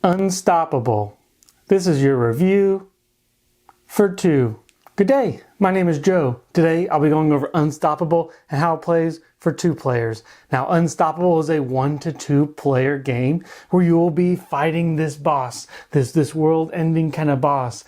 Unstoppable. This is your review for 2. Good day, my name is Joe. Today I'll be going over Unstoppable and how it plays for 2 players. Now, Unstoppable is a 1 to 2 player game where you will be fighting this boss, this world-ending kind of boss.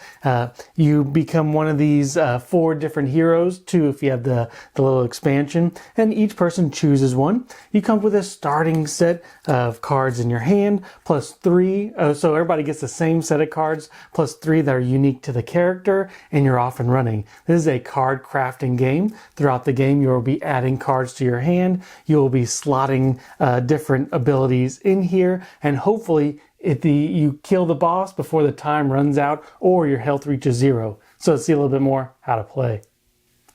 You become one of these 4 different heroes, 2 if you have the little expansion, and each person chooses one. You come with a starting set of cards in your hand, plus 3, so everybody gets the same set of cards, plus 3 that are unique to the character, and you're off and running. This is a card crafting game. Throughout the game, you will be adding cards to your hand. You will be slotting different abilities in here, and hopefully you kill the boss before the time runs out or your health reaches 0. So let's see a little bit more how to play.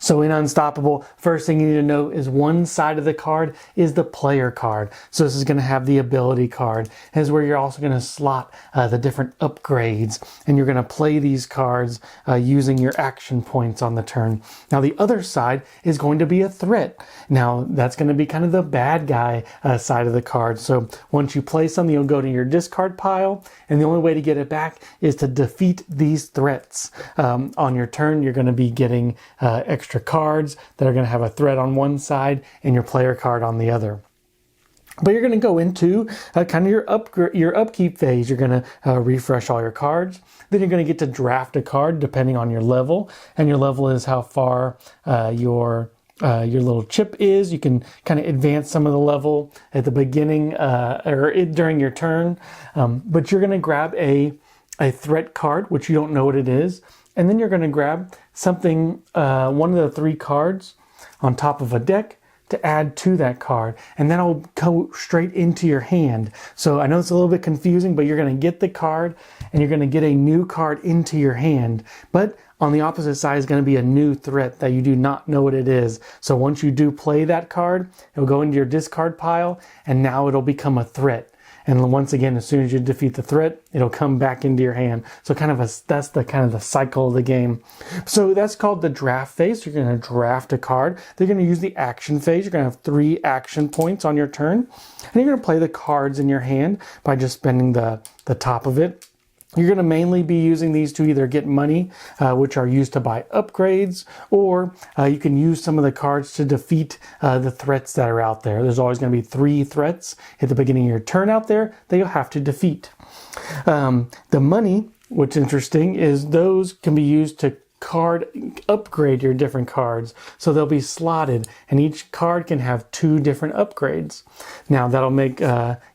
So in Unstoppable, first thing you need to know is one side of the card is the player card. So this is going to have the ability card. This is where you're also going to slot the different upgrades. And you're going to play these cards using your action points on the turn. Now the other side is going to be a threat. Now that's going to be kind of the bad guy side of the card. So once you play something, you'll go to your discard pile. And the only way to get it back is to defeat these threats. On your turn, you're going to be getting extra cards that are going to have a threat on one side and your player card on the other. But you're going to go into kind of your upkeep phase. You're going to refresh all your cards. Then you're going to get to draft a card depending on your level. And your level is how far your little chip is. You can kind of advance some of the level at the beginning or during your turn. But you're going to grab a threat card, which you don't know what it is. And then you're going to grab something, one of the 3 cards on top of a deck to add to that card. And that'll go straight into your hand. So I know it's a little bit confusing, but you're going to get the card and you're going to get a new card into your hand. But on the opposite side is going to be a new threat that you do not know what it is. So once you do play that card, it'll go into your discard pile and now it'll become a threat. And once again, as soon as you defeat the threat, it'll come back into your hand. So that's the kind of the cycle of the game. So that's called the draft phase. You're going to draft a card. They're going to use the action phase. You're going to have 3 action points on your turn. And you're going to play the cards in your hand by just spending the top of it. You're going to mainly be using these to either get money, which are used to buy upgrades, or you can use some of the cards to defeat the threats that are out there. There's always going to be 3 threats at the beginning of your turn out there that you'll have to defeat. The money, what's interesting, is those can be used to upgrade your different cards. So they'll be slotted and each card can have 2 different upgrades. Now that'll make, you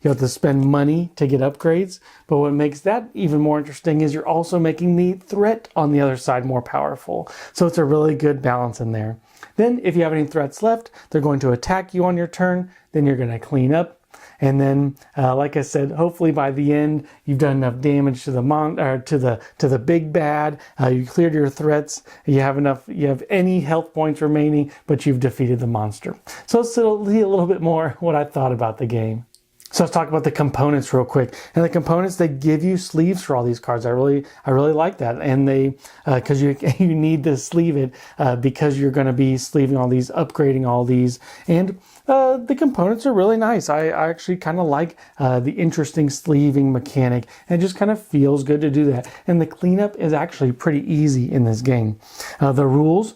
have to spend money to get upgrades, but what makes that even more interesting is you're also making the threat on the other side more powerful. So it's a really good balance in there. Then if you have any threats left, they're going to attack you on your turn, then you're going to clean up. And then, like I said, hopefully by the end you've done enough damage to the big bad. You cleared your threats. You have any health points remaining, but you've defeated the monster. So let's see a little bit more what I thought about the game. So let's talk about the components real quick. And the components, they give you sleeves for all these cards. I really like that. And they, because you need to sleeve it because you're going to be sleeving all these, upgrading all these. And the components are really nice. I actually kind of like the interesting sleeving mechanic. And it just kind of feels good to do that. And the cleanup is actually pretty easy in this game. The rules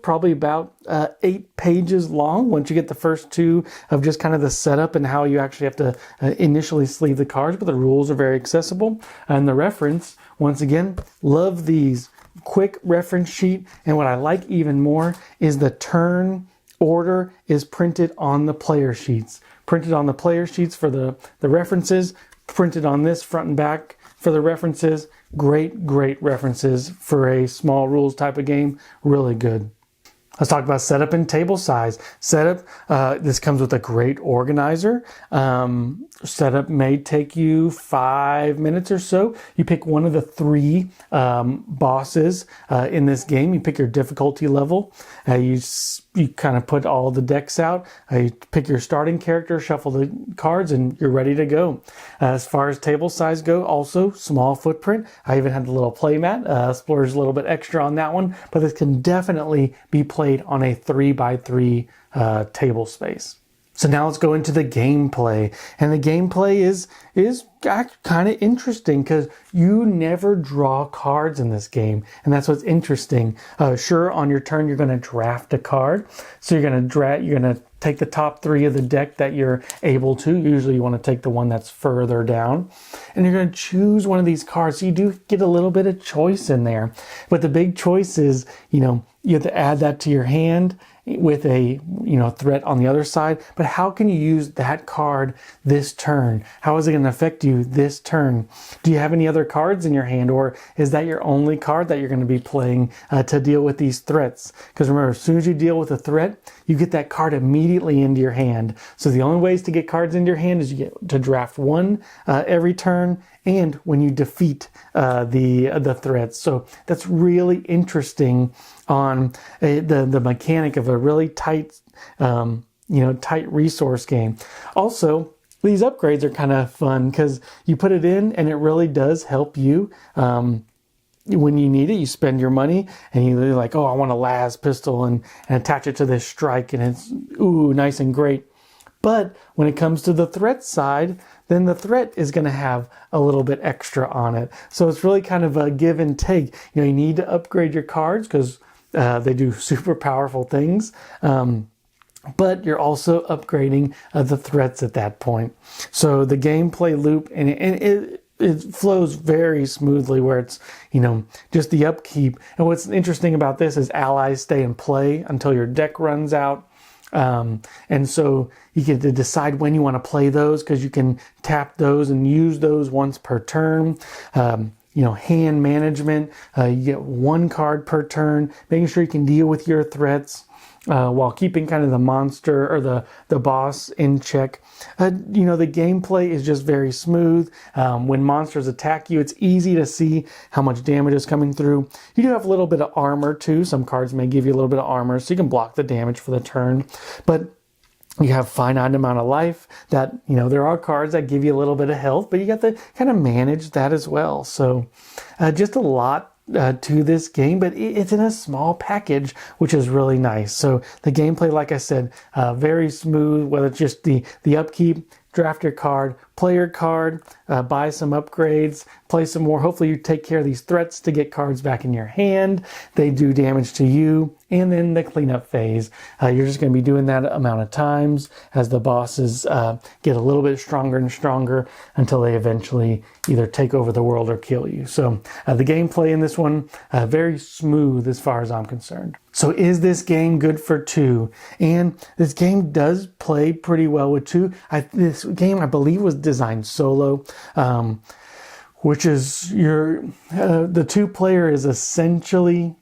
probably about 8 pages long once you get the first 2 of just kind of the setup and how you actually have to initially sleeve the cards, but the rules are very accessible. And the reference, once again, love these. Quick reference sheet, and what I like even more is the turn order is printed on the player sheets. Printed on the player sheets for the references, printed on this front and back for the references. Great references for a small rules type of game. Really good. Let's talk about setup and table size. Setup, this comes with a great organizer. Setup may take you 5 minutes or so. You pick one of the 3 bosses in this game. You pick your difficulty level. You kind of put all the decks out. You pick your starting character, shuffle the cards, and you're ready to go. As far as table size go, also small footprint. I even had the little play mat. Splurged a little bit extra on that one, but this can definitely be played on a 3x3 table space. So now let's go into the gameplay, and the gameplay is kind of interesting because you never draw cards in this game, and that's what's interesting. Sure, on your turn you're going to draft a card, so you're going to take the top 3 of the deck that you're able to. Usually you want to take the one that's further down, and you're going to choose one of these cards. So you do get a little bit of choice in there, but the big choice is, you have to add that to your hand with a threat on the other side. But how can you use that card this turn? How is it going to affect you this turn? Do you have any other cards in your hand, or is that your only card that you're going to be playing to deal with these threats? Because remember, as soon as you deal with a threat, you get that card immediately into your hand. So the only ways to get cards into your hand is you get to draft one every turn, and when you defeat the threats. So that's really interesting on the mechanic of a really tight tight resource game. Also, these upgrades are kind of fun because you put it in and it really does help you. When you need it, you spend your money and you're like, oh, I want a las pistol and attach it to this strike, and it's nice and great. But when it comes to the threat side, then the threat is going to have a little bit extra on it. So it's really kind of a give and take. You need to upgrade your cards because they do super powerful things. But you're also upgrading the threats at that point. So the gameplay loop, and it flows very smoothly where it's, just the upkeep. And what's interesting about this is allies stay in play until your deck runs out. And so you get to decide when you want to play those, because you can tap those and use those once per turn. Hand management, you get one card per turn, making sure you can deal with your threats while keeping kind of the monster or the boss in check. The gameplay is just very smooth. When monsters attack you, it's easy to see how much damage is coming through. You do have a little bit of armor too. Some cards may give you a little bit of armor, so you can block the damage for the turn. But you have finite amount of life that, there are cards that give you a little bit of health, but you got to kind of manage that as well. So just a lot to this game, but it's in a small package, which is really nice. So the gameplay, like I said, very smooth, whether it's just the upkeep, draft your card, play your card, buy some upgrades, play some more. Hopefully you take care of these threats to get cards back in your hand. They do damage to you. And then the cleanup phase. You're just going to be doing that amount of times as the bosses get a little bit stronger and stronger until they eventually either take over the world or kill you. So the gameplay in this one, very smooth as far as I'm concerned. So is this game good for 2? And this game does play pretty well with 2. This game, I believe, was designed solo. Which is the 2-player is essentially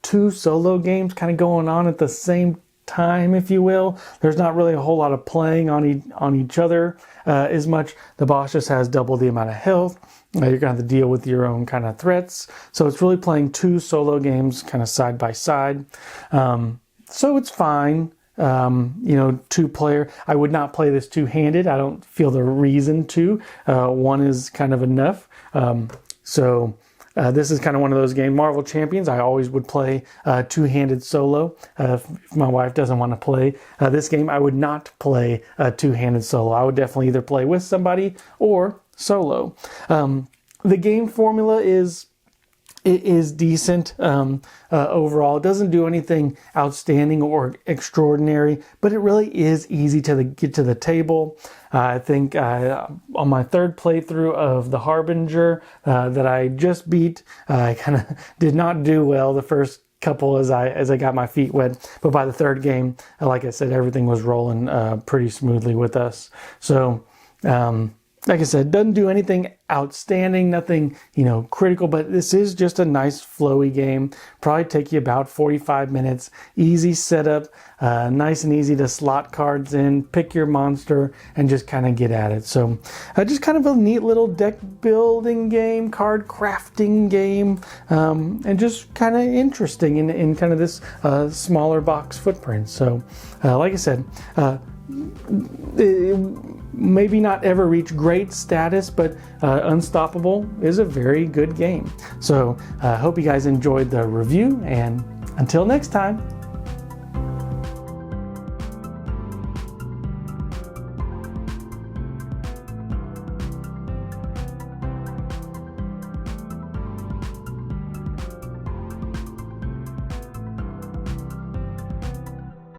2 solo games kind of going on at the same time, if you will. There's not really a whole lot of playing on each other as much. The boss just has double the amount of health. You're going to have to deal with your own kind of threats. So it's really playing 2 solo games kind of side by side. So it's fine. 2-player. I would not play this 2-handed. I don't feel the reason to. One is kind of enough. This is kind of one of those games. Marvel Champions, I always would play 2-handed solo. If my wife doesn't want to play this game, I would not play 2-handed solo. I would definitely either play with somebody or solo. The game formula is decent overall. It doesn't do anything outstanding or extraordinary, but it really is easy to get to the table. I think on my 3rd playthrough of the Harbinger that I just beat, I kind of did not do well the first couple as I got my feet wet, but by the 3rd game, like I said, everything was rolling pretty smoothly with us. So like I said, doesn't do anything outstanding, nothing, critical, but this is just a nice flowy game. Probably take you about 45 minutes. Easy setup, nice and easy to slot cards in, pick your monster, and just kind of get at it. So just kind of a neat little deck building game, card crafting game, and just kind of interesting in kind of this smaller box footprint. So like I said, maybe not ever reach great status, but Unstoppable is a very good game. So I hope you guys enjoyed the review, and until next time.